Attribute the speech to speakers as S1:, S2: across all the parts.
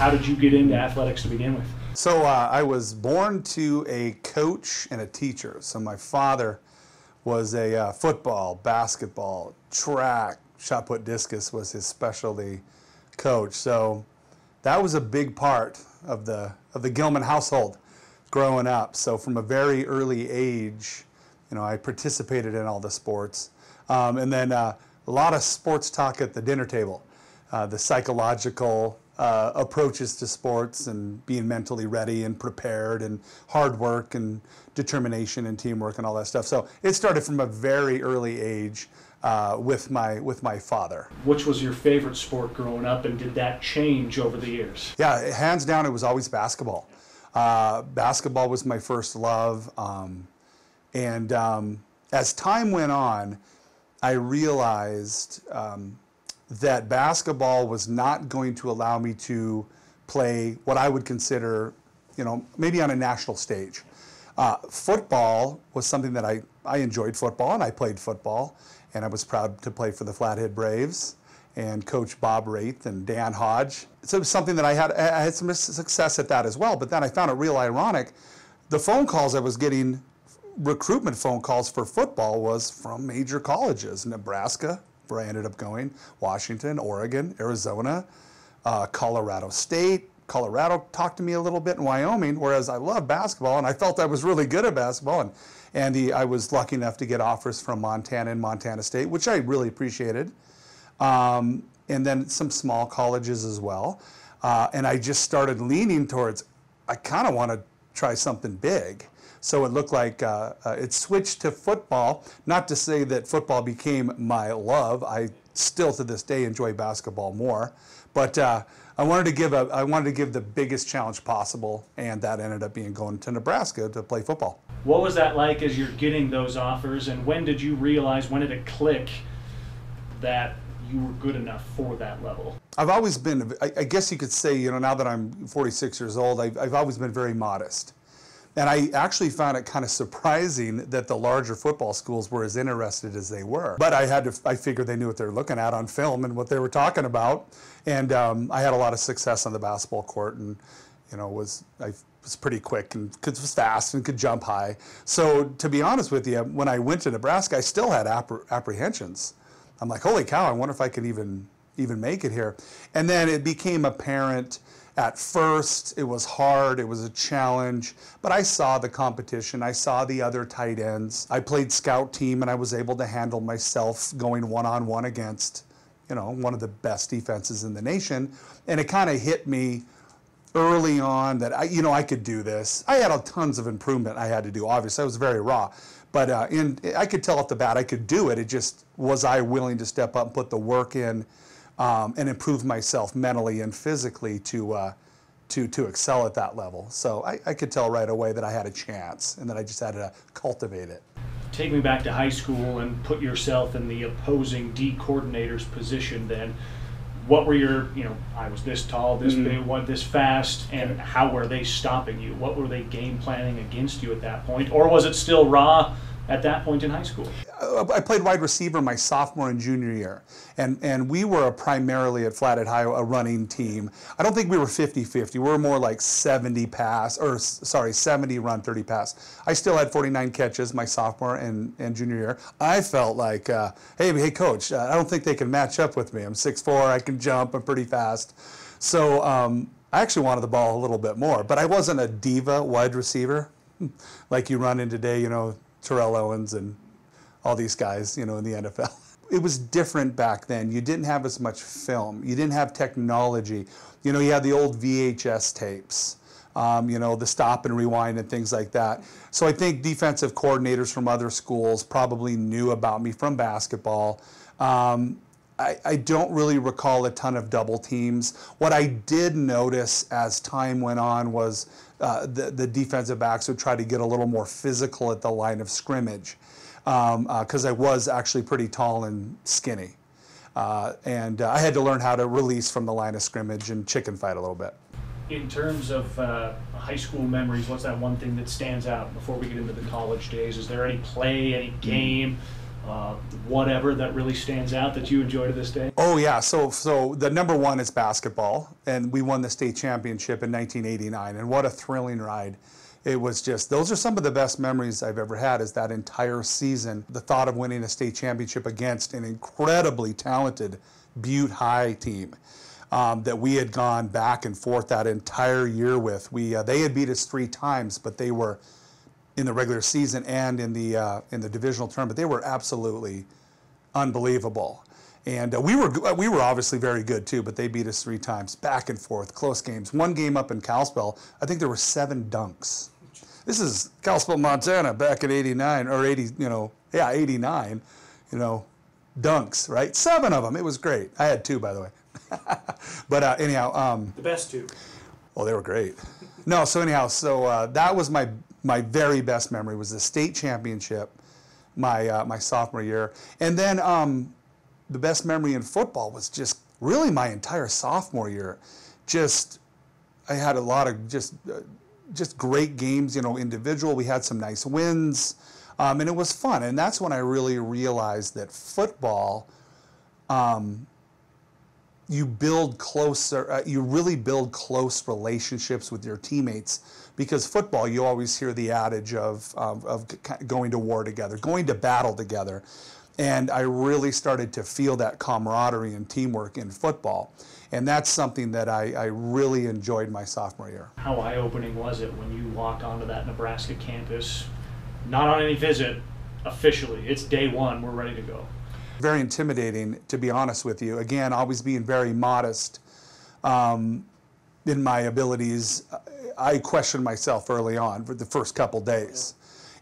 S1: How did you get into athletics to begin with?
S2: So I was born to a coach and a teacher. So my father was a football, basketball, track, shot put discus was his specialty coach. So that was a big part of the Gilman household growing up. So from a very early age, I participated in all the sports. And then a lot of sports talk at the dinner table, the psychological approaches to sports and being mentally ready and prepared and hard work and determination and teamwork and all that stuff. So it started from a very early age with my father.
S1: Which was your favorite sport growing up, and did that change over the years?
S2: Yeah, hands down, it was always basketball. Basketball was my first love. And as time went on, I realized that basketball was not going to allow me to play what I would consider, maybe on a national stage. Football was something that I enjoyed football, and I played football, and I was proud to play for the Flathead Braves and Coach Bob Wraith and Dan Hodge. So it was something that I had some success at that as well, but then I found it real ironic. The phone calls I was getting, recruitment phone calls for football, was from major colleges, Nebraska, where I ended up going, Washington, Oregon, Arizona, Colorado State. Colorado talked to me a little bit in Wyoming, whereas I love basketball and I felt I was really good at basketball. And I was lucky enough to get offers from Montana and Montana State, which I really appreciated. And then some small colleges as well. And I just started leaning towards, I kind of want to try something big. So it looked like it switched to football. Not to say that football became my love. I still to this day enjoy basketball more. But I wanted to give the biggest challenge possible, and that ended up being going to Nebraska to play football.
S1: What was that like as you're getting those offers, and when did you realize, when did it click that you were good enough for that level?
S2: I've always been, I guess you could say, now that I'm 46 years old, I've always been very modest. And I actually found it kind of surprising that the larger football schools were as interested as they were. But I figured they knew what they were looking at on film and what they were talking about. And I had a lot of success on the basketball court, and I was pretty quick and was fast and could jump high. So to be honest with you, when I went to Nebraska, I still had apprehensions. I'm like, holy cow, I wonder if I could even make it here. And then it became apparent. At first, it was hard, it was a challenge, but I saw the competition, I saw the other tight ends. I played scout team, and I was able to handle myself going one-on-one against, one of the best defenses in the nation. And it kind of hit me early on that, I could do this. I had tons of improvement I had to do, obviously. I was very raw. But I could tell off the bat I could do it. It just, was I willing to step up and put the work in and improve myself mentally and physically to excel at that level. So I could tell right away that I had a chance, and that I just had to cultivate it.
S1: Take me back to high school and put yourself in the opposing D coordinator's position then. What were your, I was this tall, this big, this fast, and how were they stopping you? What were they game planning against you at that point? Or was it still raw at that point in high school?
S2: I played wide receiver my sophomore and junior year, and we were primarily at Flathead High a running team. I don't think we were 50-50. We were more like 70 run, 30 pass. I still had 49 catches my sophomore and junior year. I felt like, hey, coach, I don't think they can match up with me. I'm 6'4", I can jump, I'm pretty fast. So I actually wanted the ball a little bit more, but I wasn't a diva wide receiver like you run in today, Terrell Owens and all these guys, in the NFL. It was different back then. You didn't have as much film. You didn't have technology. You had the old VHS tapes, the stop and rewind and things like that. So I think defensive coordinators from other schools probably knew about me from basketball. I don't really recall a ton of double teams. What I did notice as time went on was the defensive backs would try to get a little more physical at the line of scrimmage, because I was actually pretty tall and skinny. And I had to learn how to release from the line of scrimmage and chicken fight a little bit.
S1: In terms of high school memories, what's that one thing that stands out before we get into the college days? Is there any play, any game, whatever that really stands out that you enjoy to this day?
S2: Oh yeah, so the number one is basketball, and we won the state championship in 1989, and what a thrilling ride. It was just, those are some of the best memories I've ever had, is that entire season. The thought of winning a state championship against an incredibly talented Butte High team that we had gone back and forth that entire year with. They had beat us 3 times, but they were in the regular season and in the divisional tournament. They were absolutely unbelievable. And we were obviously very good too, but they beat us 3 times, back and forth, close games. One game up in Kalispell, I think there were 7 dunks. This is Kalispell, Montana, back in '89 or 80, '89, dunks, right? 7 of them. It was great. I had 2, by the way. But anyhow,
S1: the best 2.
S2: Well, they were great. No, so anyhow, that was my very best memory, was the state championship, my sophomore year, and then the best memory in football was just really my entire sophomore year. I had a lot of just great games, individual. We had some nice wins, and it was fun. And that's when I really realized that football, you really build close relationships with your teammates, because football, you always hear the adage of going to war together, going to battle together. And I really started to feel that camaraderie and teamwork in football. And that's something that I really enjoyed my sophomore year.
S1: How eye-opening was it when you walked onto that Nebraska campus, not on any visit, officially? It's day one, we're ready to go.
S2: Very intimidating, to be honest with you. Again, always being very modest in my abilities. I questioned myself early on for the first couple days.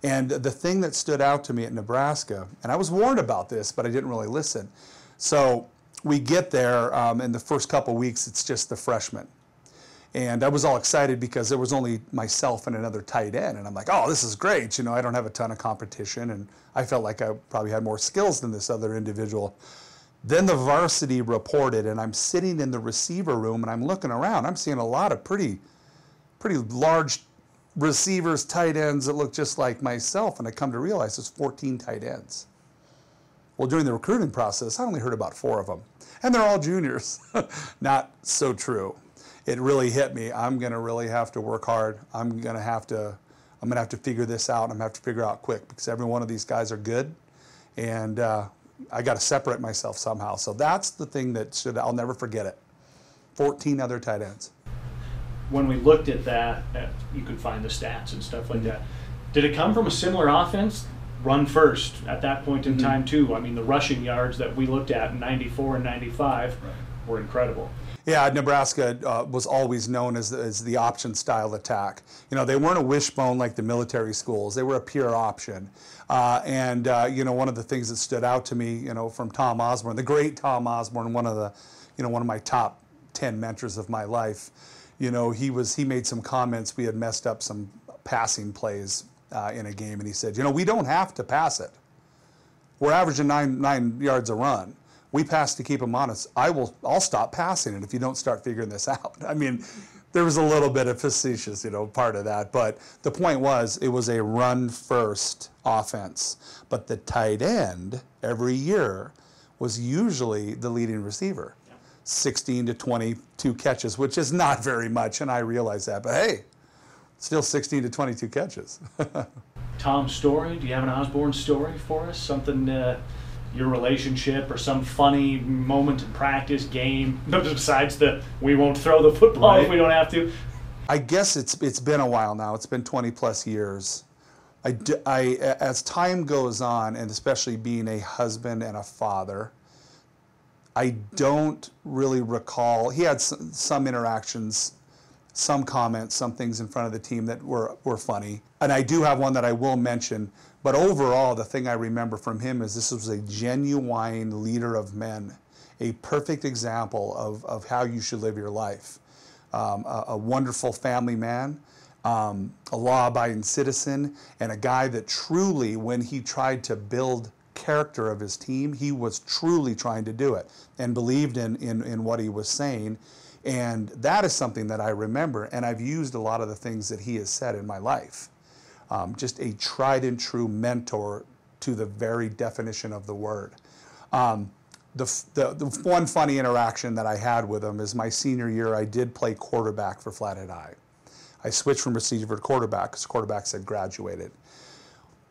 S2: And the thing that stood out to me at Nebraska, and I was warned about this, but I didn't really listen. So we get there, in the first couple weeks, it's just the freshmen. And I was all excited because there was only myself and another tight end. And I'm like, oh, this is great. I don't have a ton of competition. And I felt like I probably had more skills than this other individual. Then the varsity reported, and I'm sitting in the receiver room, and I'm looking around. I'm seeing a lot of pretty large receivers, tight ends that look just like myself. And I come to realize there's 14 tight ends. Well, during the recruiting process, I only heard about 4 of them. And they're all juniors. Not so true. It really hit me. I'm going to really have to work hard. I'm going to have to figure this out. I'm going to have to figure out quick, because every one of these guys are good. And I got to separate myself somehow. So that's the thing that I'll never forget it. 14 other tight ends.
S1: When we looked at that, you could find the stats and stuff like that. Did it come from a similar offense? Run first at that point in time too. I mean, the rushing yards that we looked at in '94 and '95 were incredible.
S2: Yeah, Nebraska was always known as the option style attack. They weren't a wishbone like the military schools. They were a pure option. And one of the things that stood out to me, from Tom Osborne, the great Tom Osborne, one of my top 10 mentors of my life. He made some comments. We had messed up some passing plays in a game, and he said, we don't have to pass it. We're averaging 9 yards a run. We pass to keep them honest. I'll stop passing it if you don't start figuring this out. I mean, there was a little bit of facetious, part of that. But the point was, it was a run-first offense. But the tight end every year was usually the leading receiver. 16 to 22 catches, which is not very much, and I realize that. But hey, still 16 to 22 catches.
S1: Tom's story, do you have an Osborne story for us? Something, your relationship or some funny moment in practice, game, besides we won't throw the football if we don't have to?
S2: I guess it's been a while now. It's been 20 plus years. As time goes on, and especially being a husband and a father, I don't really recall. He had some interactions, some comments, some things in front of the team that were funny. And I do have one that I will mention. But overall, the thing I remember from him is this was a genuine leader of men, a perfect example of how you should live your life. A wonderful family man, a law-abiding citizen, and a guy that truly, when he tried to build character of his team, he was truly trying to do it and believed in what he was saying. And that is something that I remember, and I've used a lot of the things that he has said in my life. Just a tried and true mentor to the very definition of the word. The one funny interaction that I had with him is my senior year, I did play quarterback for Flathead High. I switched from receiver to quarterback because quarterbacks had graduated.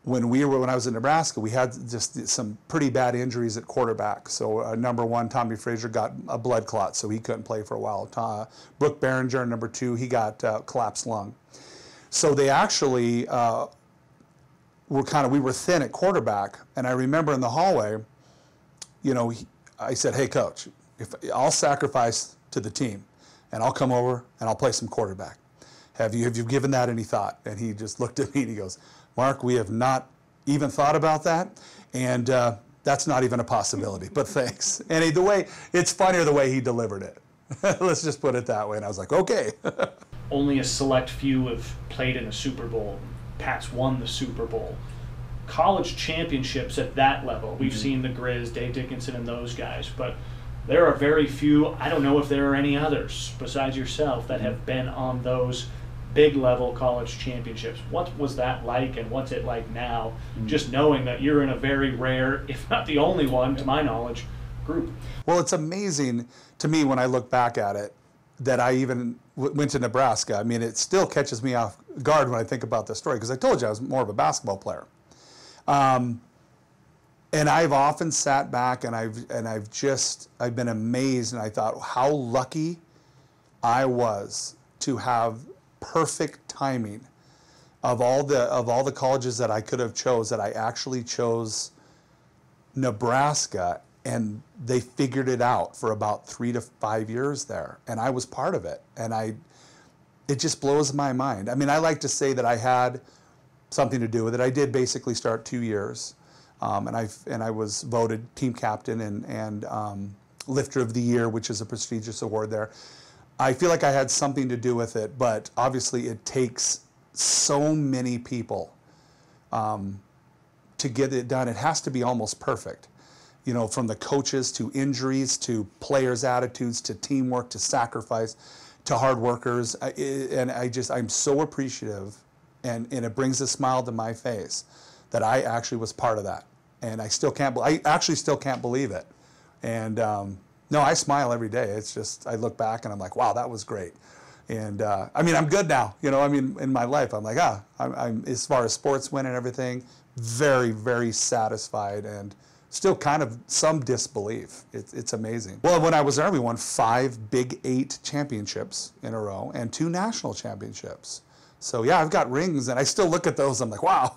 S2: When I was in Nebraska, we had just some pretty bad injuries at quarterback. So number one, Tommy Frazier got a blood clot, so he couldn't play for a while. Brooke Behringer, number two, he got collapsed lung. So they actually we were thin at quarterback. And I remember in the hallway, I said, "Hey, coach, I'll sacrifice to the team, and I'll come over and I'll play some quarterback. Have you given that any thought?" And he just looked at me and he goes, "Mark, we have not even thought about that, and that's not even a possibility, but thanks." And it's funnier the way he delivered it. Let's just put it that way. And I was like, okay.
S1: Only a select few have played in a Super Bowl. Pat's won the Super Bowl. College championships at that level, we've seen the Grizz, Dave Dickinson, and those guys, but there are very few. I don't know if there are any others besides yourself that have been on those big level college championships. What was that like, and what's it like now, just knowing that you're in a very rare, if not the only one, to my knowledge, group?
S2: Well, it's amazing to me when I look back at it that I even went to Nebraska. I mean, it still catches me off guard when I think about this story, because I told you I was more of a basketball player. And I've often sat back and I've been amazed, and I thought how lucky I was to have perfect timing of all the colleges that I could have chose, that I actually chose Nebraska, and they figured it out for about 3 to 5 years there, and I was part of it, and it just blows my mind. I mean, I like to say that I had something to do with it. I did basically start 2 years, and I was voted team captain and lifter of the year, which is a prestigious award there. I feel like I had something to do with it, but obviously it takes so many people to get it done. It has to be almost perfect, from the coaches to injuries to players' attitudes to teamwork to sacrifice to hard workers. I'm so appreciative, and it brings a smile to my face that I actually was part of that, and I actually still can't believe it. And no, I smile every day. It's just, I look back and I'm like, wow, that was great. And I mean, I'm good now. In my life, I'm like, I'm as far as sports win and everything, very, very satisfied, and still kind of some disbelief. It's amazing. Well, when I was there, we won 5 Big 8 championships in a row and 2 national championships. So yeah, I've got rings, and I still look at those. I'm like, wow.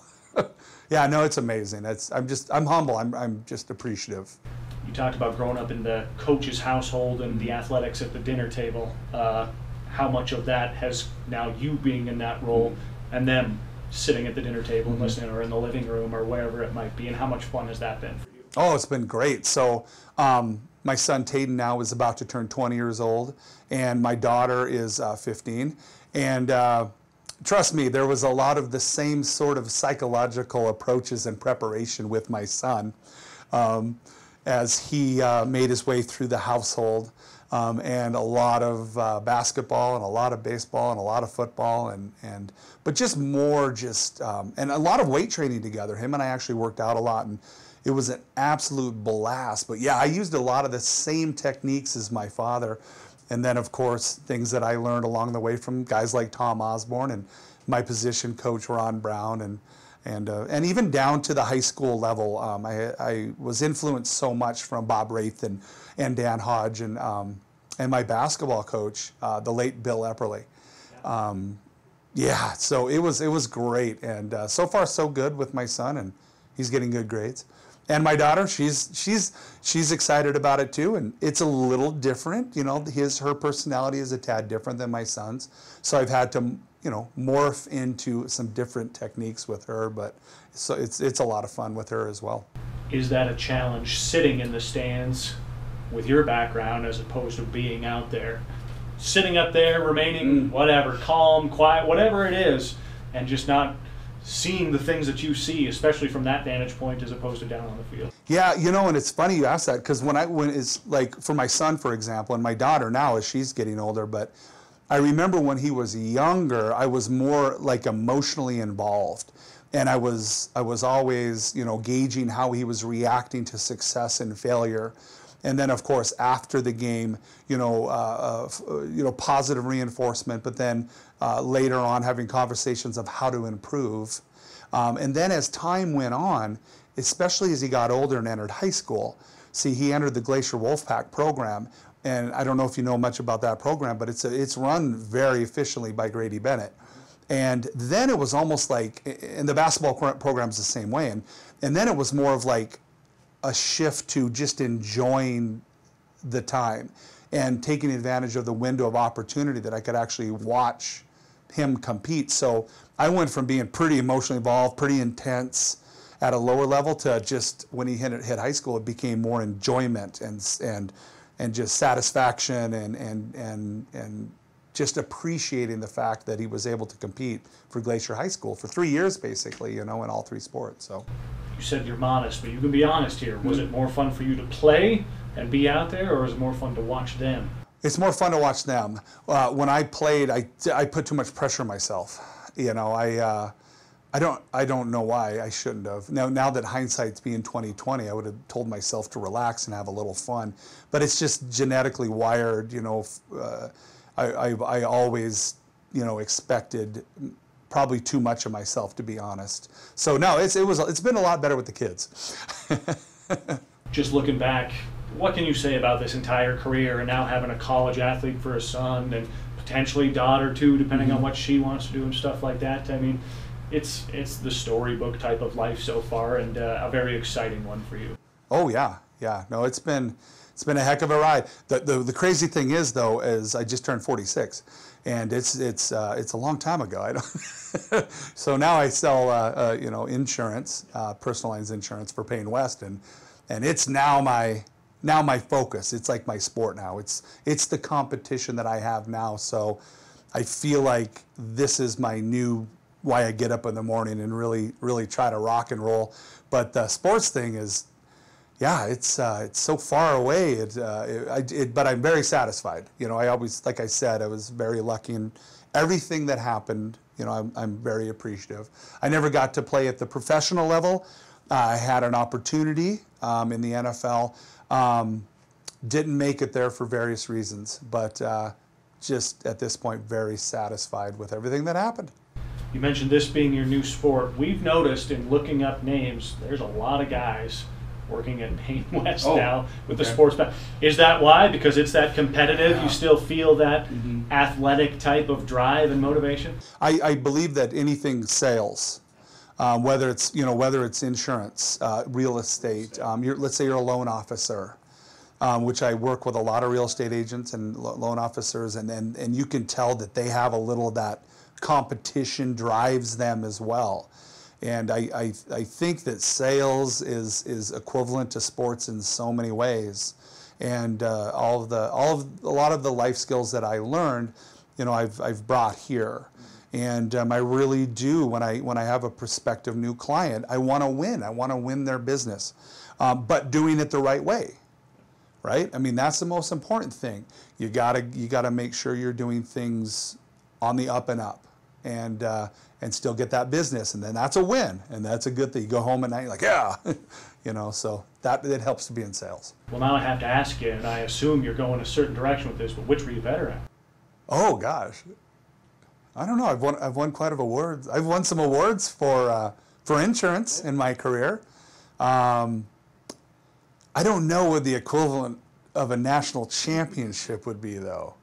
S2: Yeah, no, it's amazing. I'm humble. I'm just appreciative.
S1: You talked about growing up in the coach's household and the athletics at the dinner table. How much of that has now you being in that role and them sitting at the dinner table and listening, or in the living room or wherever it might be, and how much fun has that been for you?
S2: Oh, it's been great. So my son Tayden now is about to turn 20 years old, and my daughter is 15. And trust me, there was a lot of the same sort of psychological approaches and preparation with my son as he made his way through the household, and a lot of basketball and a lot of baseball and a lot of football, but just more and a lot of weight training together. Him and I actually worked out a lot, and it was an absolute blast. But yeah, I used a lot of the same techniques as my father. And then, of course, things that I learned along the way from guys like Tom Osborne and my position coach Ron Brown, and even down to the high school level. I was influenced so much from Bob Wraith and Dan Hodge and my basketball coach, the late Bill Epperly. Yeah, so it was great, and so far so good with my son, and he's getting good grades. And my daughter, she's excited about it too, and it's a little different. Her personality is a tad different than my son's, so I've had to morph into some different techniques with her. But so it's a lot of fun with her as well.
S1: Is that a challenge, sitting in the stands with your background as opposed to being out there, sitting up there, remaining whatever, calm, quiet, whatever it is, and just not seeing the things that you see, especially from that vantage point, as opposed to down on the field?
S2: Yeah, and it's funny you ask that, because when it's like for my son, for example, and my daughter now as she's getting older, but I remember when he was younger, I was more like emotionally involved. And I was always, gauging how he was reacting to success and failure. And then, of course, after the game, positive reinforcement, but then later on having conversations of how to improve. And then as time went on, especially as he got older and entered high school, see, he entered the Glacier Wolfpack program. And I don't know if you know much about that program, but it's run very efficiently by Grady Bennett. And then it was almost like, and the basketball program's the same way. And then it was more of like a shift to just enjoying the time and taking advantage of the window of opportunity that I could actually watch him compete. So I went from being pretty emotionally involved, pretty intense at a lower level, to just when he hit high school, it became more enjoyment and just satisfaction and just appreciating the fact that he was able to compete for Glacier High School for 3 years, basically, in all three sports. So.
S1: You said you're modest, but you can be honest here. Was it more fun for you to play and be out there, or was it more fun to watch them?
S2: It's more fun to watch them. When I played, I put too much pressure on myself. I don't know why I shouldn't have. Now that hindsight's being 2020, I would have told myself to relax and have a little fun. But it's just genetically wired. I always, expected probably too much of myself, to be honest. So no, it's been a lot better with the kids.
S1: Just looking back, what can you say about this entire career and now having a college athlete for a son and potentially daughter too, depending on what she wants to do and stuff like that? I mean, it's the storybook type of life so far, and a very exciting one for you.
S2: Oh yeah. No, it's been a heck of a ride. The crazy thing is, though, is I just turned 46, and it's a long time ago. I don't. So now I sell insurance, personal lines insurance for Payne West, and it's now my focus. It's like my sport now. It's the competition that I have now. So I feel like this is my new why I get up in the morning and really try to rock and roll. But the sports thing is. Yeah, it's so far away. But I'm very satisfied. I always, like I said, I was very lucky in everything that happened. I'm very appreciative. I never got to play at the professional level. I had an opportunity in the NFL. Didn't make it there for various reasons, but just at this point, very satisfied with everything that happened.
S1: You mentioned this being your new sport. We've noticed in looking up names, there's a lot of guys working at Payne West now with the sports back. Is that why? Because it's that competitive? Yeah. You still feel that athletic type of drive and motivation?
S2: I believe that anything sales, whether it's insurance, real estate. Let's say you're a loan officer, which I work with a lot of real estate agents and loan officers, and you can tell that they have a little of that competition drives them as well. And I think that sales is equivalent to sports in so many ways, and a lot of the life skills that I learned, I've brought here, and I really do when I have a prospective new client, I want to win. I want to win their business, but doing it the right way, right? I mean, that's the most important thing. You gotta make sure you're doing things on the up and up, and still get that business, and then that's a win, and that's a good thing. You go home at night, you're like, yeah, so that it helps to be in sales.
S1: Well, now I have to ask you, and I assume you're going a certain direction with this, but which were you better at?
S2: Oh gosh, I don't know. I've won quite a few awards. I've won some awards for insurance in my career. I don't know what the equivalent of a national championship would be, though.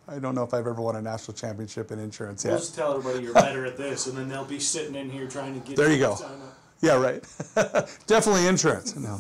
S2: I don't know if I've ever won a national championship in insurance yet.
S3: We'll just tell everybody you're better at this, and then they'll be sitting in here trying to get
S2: there you go.
S3: To sign up.
S2: Yeah, right. Definitely insurance. No.